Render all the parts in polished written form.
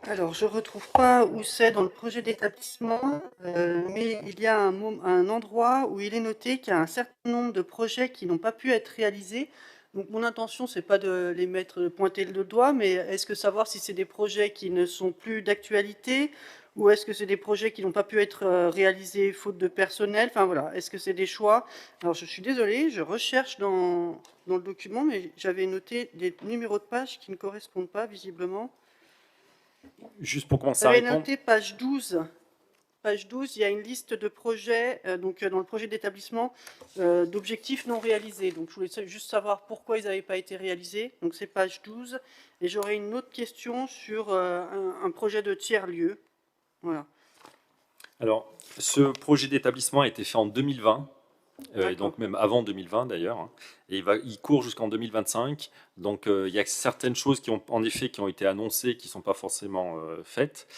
Alors, je retrouve pas où c'est dans le projet d'établissement, mais il y a un endroit où il est noté qu'il y a un certain nombre de projets qui n'ont pas pu être réalisés. Donc, mon intention, c'est pas de les mettre, de pointer le doigt, mais est-ce que savoir si c'est des projets qui ne sont plus d'actualité ou est-ce que c'est des projets qui n'ont pas pu être réalisés faute de personnel? Enfin voilà, est-ce que c'est des choix? Alors, je suis désolée, je recherche dans le document, mais j'avais noté des numéros de pages qui ne correspondent pas visiblement. Juste pour commencer à J'avais répondre, noté page 12. Page 12, il y a une liste de projets, dans le projet d'établissement, d'objectifs non réalisés. Donc je voulais juste savoir pourquoi ils n'avaient pas été réalisés. Donc c'est page 12. Et j'aurais une autre question sur un projet de tiers-lieu. Voilà. alors, ce projet d'établissement a été fait en 2020, et D'accord. donc même avant 2020 d'ailleurs, hein, et il court jusqu'en 2025. Donc il y a certaines choses qui ont en effet qui ont été annoncées qui ne sont pas forcément faites.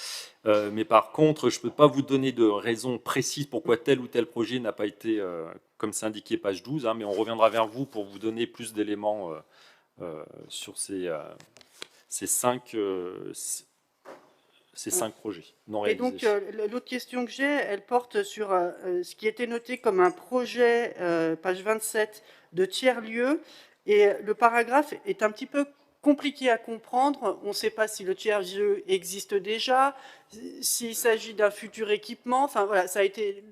Mais par contre, je ne peux pas vous donner de raison précise pourquoi tel ou tel projet n'a pas été, comme c'est indiqué page 12, hein, mais on reviendra vers vous pour vous donner plus d'éléments sur ces cinq, ces Ouais. cinq projets non Et réalisés. donc, l'autre question que j'ai, elle porte sur ce qui était noté comme un projet, page 27, de tiers-lieu. Et le paragraphe est un petit peu compliqué à comprendre. On ne sait pas si le tiers-lieu existe déjà, s'il s'agit d'un futur équipement. Enfin voilà,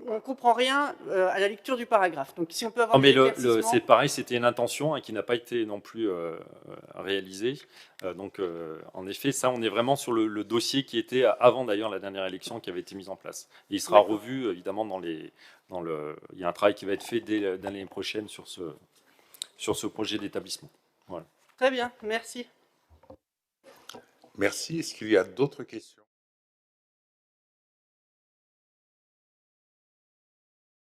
on ne comprend rien à la lecture du paragraphe. Donc si on peut avoir Non, mais des c'est éclaircissements. pareil, c'était une intention hein, qui n'a pas été non plus réalisée. En effet, ça, on est vraiment sur le dossier qui était avant d'ailleurs la dernière élection qui avait été mise en place. Et il sera D'accord. revu évidemment il y a un travail qui va être fait dès l'année prochaine sur ce projet d'établissement. Voilà. Très bien, merci. Merci. Est-ce qu'il y a d'autres questions?